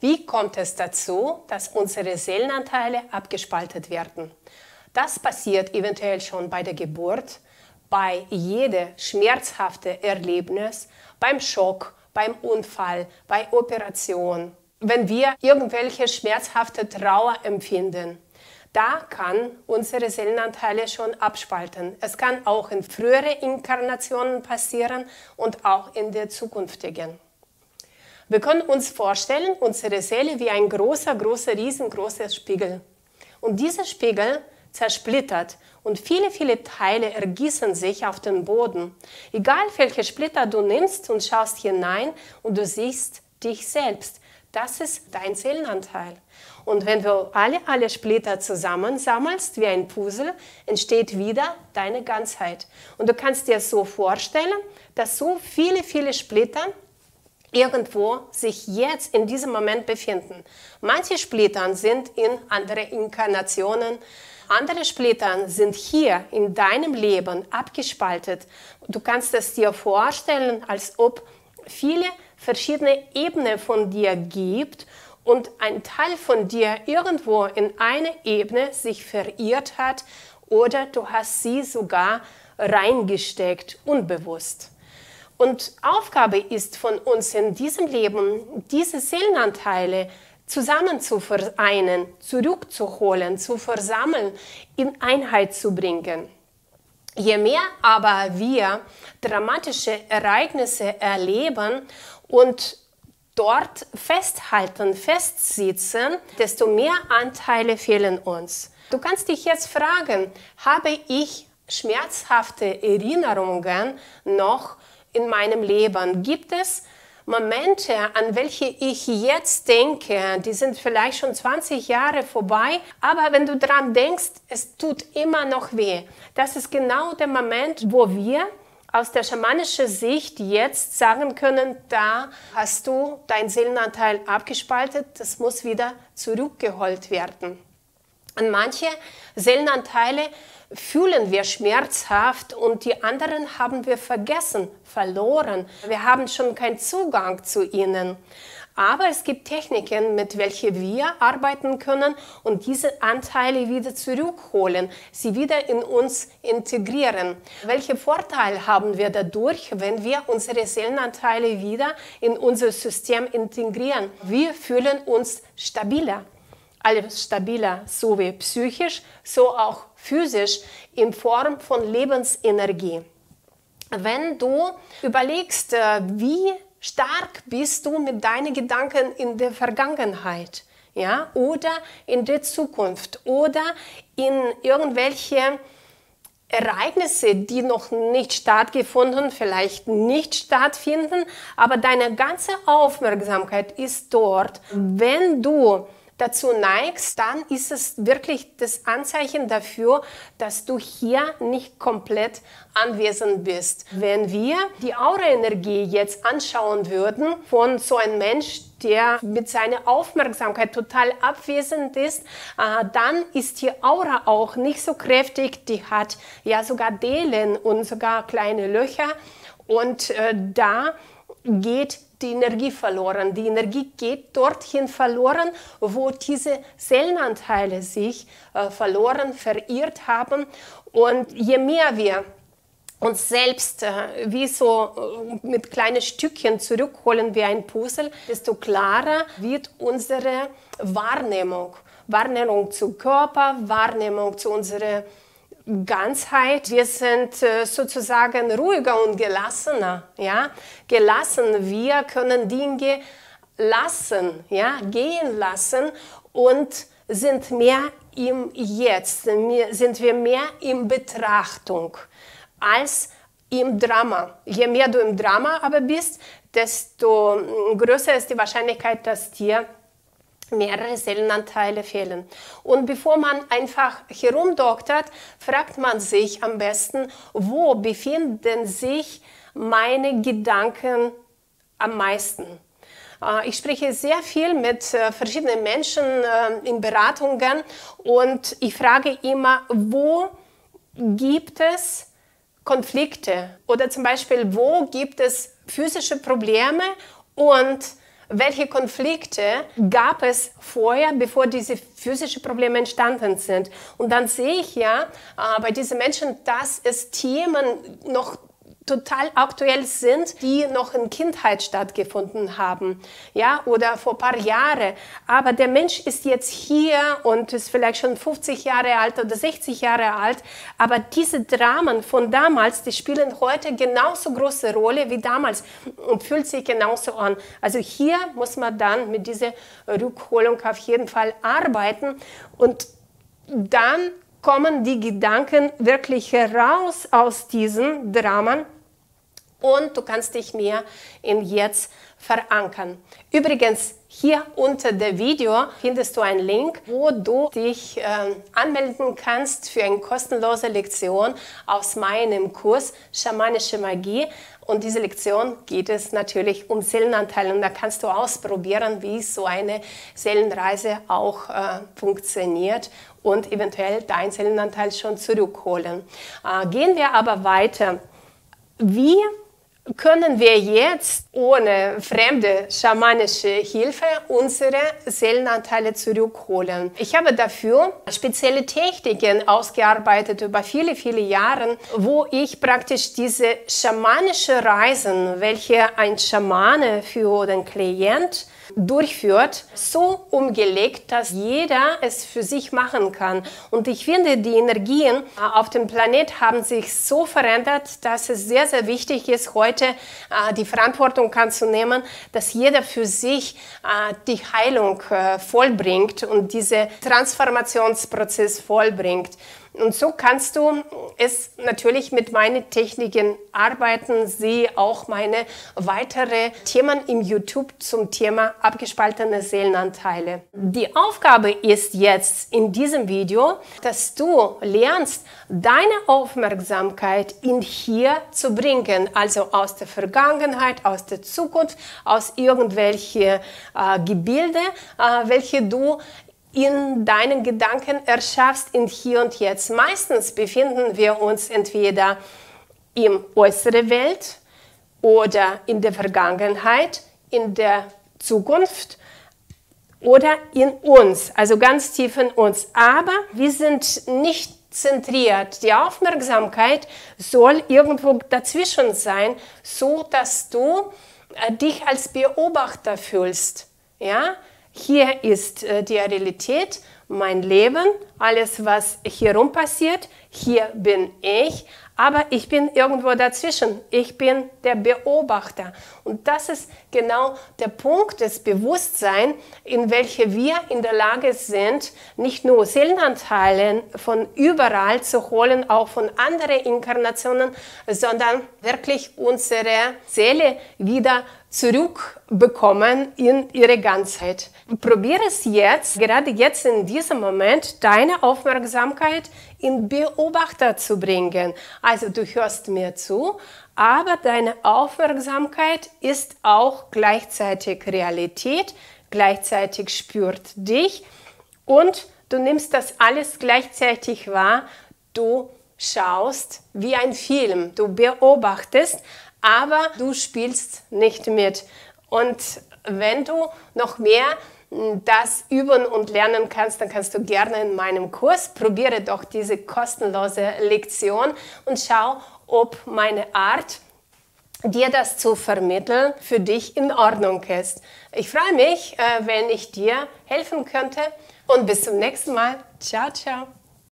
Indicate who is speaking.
Speaker 1: Wie kommt es dazu, dass unsere Seelenanteile abgespalten werden? Das passiert eventuell schon bei der Geburt, bei jedem schmerzhaften Erlebnis, beim Schock, beim Unfall, bei Operation. Wenn wir irgendwelche schmerzhafte Trauer empfinden, da kann unsere Seelenanteile schon abspalten. Es kann auch in früheren Inkarnationen passieren und auch in der zukünftigen. Wir können uns vorstellen, unsere Seele wie ein riesengroßer Spiegel. Und dieser Spiegel zersplittert und viele Teile ergießen sich auf den Boden. Egal welche Splitter du nimmst und schaust hinein und du siehst dich selbst. Das ist dein Seelenanteil. Und wenn du alle Splitter zusammensammelst wie ein Puzzle, entsteht wieder deine Ganzheit. Und du kannst dir so vorstellen, dass so viele Splitter irgendwo sich jetzt in diesem Moment befinden. Manche Splitter sind in anderen Inkarnationen, andere Splitter sind hier in deinem Leben abgespaltet. Du kannst es dir vorstellen, als ob viele verschiedene Ebenen von dir gibt und ein Teil von dir irgendwo in eine Ebene sich verirrt hat oder du hast sie sogar reingesteckt, unbewusst. Und Aufgabe ist von uns in diesem Leben, diese Seelenanteile zusammen zu vereinen, zurückzuholen, zu versammeln, in Einheit zu bringen. Je mehr aber wir dramatische Ereignisse erleben und dort festhalten, festsitzen, desto mehr Anteile fehlen uns. Du kannst dich jetzt fragen, habe ich schmerzhafte Erinnerungen noch in meinem Leben? Gibt es Momente, an welche ich jetzt denke, die sind vielleicht schon 20 Jahre vorbei, aber wenn du daran denkst, es tut immer noch weh. Das ist genau der Moment, wo wir aus der schamanischen Sicht jetzt sagen können, da hast du deinen Seelenanteil abgespalten, das muss wieder zurückgeholt werden. Und manche Seelenanteile fühlen wir schmerzhaft und die anderen haben wir vergessen, verloren. Wir haben schon keinen Zugang zu ihnen. Aber es gibt Techniken, mit welchen wir arbeiten können und diese Anteile wieder zurückholen, sie wieder in uns integrieren. Welche Vorteile haben wir dadurch, wenn wir unsere Seelenanteile wieder in unser System integrieren? Wir fühlen uns stabiler. Alles stabiler, so wie psychisch, so auch physisch in Form von Lebensenergie. Wenn du überlegst, wie stark bist du mit deinen Gedanken in der Vergangenheit, ja, oder in der Zukunft oder in irgendwelche Ereignisse, die noch nicht stattgefunden, vielleicht nicht stattfinden, aber deine ganze Aufmerksamkeit ist dort. Wenn du dazu neigst, dann ist es wirklich das Anzeichen dafür, dass du hier nicht komplett anwesend bist. Wenn wir die Aura-Energie jetzt anschauen würden von so einem Mensch, der mit seiner Aufmerksamkeit total abwesend ist, dann ist die Aura auch nicht so kräftig. Die hat ja sogar Dellen und sogar kleine Löcher und da geht die Energie verloren. Die Energie geht dorthin verloren, wo diese Seelenanteile sich verloren, verirrt haben. Und je mehr wir uns selbst wie so mit kleinen Stückchen zurückholen wie ein Puzzle, desto klarer wird unsere Wahrnehmung. Wahrnehmung zu Körper, Wahrnehmung zu unserer Ganzheit. Wir sind sozusagen ruhiger und gelassener. Ja? Gelassen, wir können Dinge lassen, ja? Gehen lassen und sind mehr im Jetzt, sind wir mehr in Betrachtung als im Drama. Je mehr du im Drama aber bist, desto größer ist die Wahrscheinlichkeit, dass dir mehrere Seelenanteile fehlen. Und bevor man einfach herumdoktert, fragt man sich am besten, wo befinden sich meine Gedanken am meisten? Ich spreche sehr viel mit verschiedenen Menschen in Beratungen und ich frage immer, wo gibt es Konflikte oder zum Beispiel, wo gibt es physische Probleme und welche Konflikte gab es vorher, bevor diese physischen Probleme entstanden sind. Und dann sehe ich ja bei diesen Menschen, dass es Themen noch total aktuell sind, die noch in Kindheit stattgefunden haben, ja, oder vor ein paar Jahren. Aber der Mensch ist jetzt hier und ist vielleicht schon 50 Jahre alt oder 60 Jahre alt, aber diese Dramen von damals, die spielen heute genauso große Rolle wie damals und fühlt sich genauso an. Also hier muss man dann mit dieser Rückholung auf jeden Fall arbeiten und dann kommen die Gedanken wirklich heraus aus diesen Dramen. Und du kannst dich mehr im Jetzt verankern. Übrigens, hier unter dem Video findest du einen Link, wo du dich anmelden kannst für eine kostenlose Lektion aus meinem Kurs Schamanische Magie. Und diese Lektion geht es natürlich um Seelenanteile. Und da kannst du ausprobieren, wie so eine Seelenreise auch funktioniert und eventuell deinen Seelenanteil schon zurückholen. Gehen wir aber weiter. Wie können wir jetzt ohne fremde schamanische Hilfe unsere Seelenanteile zurückholen? Ich habe dafür spezielle Techniken ausgearbeitet über viele, viele Jahre, wo ich praktisch diese schamanische Reisen, welche ein Schamane für den Klient durchführt, so umgelegt, dass jeder es für sich machen kann. Und ich finde, die Energien auf dem Planet haben sich so verändert, dass es sehr, sehr wichtig ist, heute die Verantwortung anzunehmen, dass jeder für sich die Heilung vollbringt und diesen Transformationsprozess vollbringt. Und so kannst du es natürlich mit meinen Techniken arbeiten. Sehe auch meine weitere Themen im YouTube zum Thema abgespaltene Seelenanteile. Die Aufgabe ist jetzt in diesem Video, dass du lernst, deine Aufmerksamkeit in hier zu bringen, also aus der Vergangenheit, aus der Zukunft, aus irgendwelchen Gebilde, welche du in deinen Gedanken erschaffst in Hier und Jetzt. Meistens befinden wir uns entweder in äußeren Welt oder in der Vergangenheit, in der Zukunft oder in uns, also ganz tief in uns. Aber wir sind nicht zentriert. Die Aufmerksamkeit soll irgendwo dazwischen sein, so dass du dich als Beobachter fühlst. Ja? Hier ist die Realität, mein Leben, alles, was hier rum passiert. Hier bin ich, aber ich bin irgendwo dazwischen. Ich bin der Beobachter. Und das ist genau der Punkt des Bewusstseins, in welchem wir in der Lage sind, nicht nur Seelenanteile von überall zu holen, auch von anderen Inkarnationen, sondern wirklich unsere Seele wieder zurückbekommen in ihre Ganzheit. Probiere es jetzt, gerade jetzt in diesem Moment, deine Aufmerksamkeit in Beobachter zu bringen. Also du hörst mir zu, aber deine Aufmerksamkeit ist auch gleichzeitig Realität, gleichzeitig spürt dich und du nimmst das alles gleichzeitig wahr. Du schaust wie ein Film, du beobachtest, aber du spielst nicht mit. Und wenn du noch mehr das üben und lernen kannst, dann kannst du gerne in meinem Kurs, probiere doch diese kostenlose Lektion und schau, ob meine Art, dir das zu vermitteln, für dich in Ordnung ist. Ich freue mich, wenn ich dir helfen könnte und bis zum nächsten Mal. Ciao, ciao.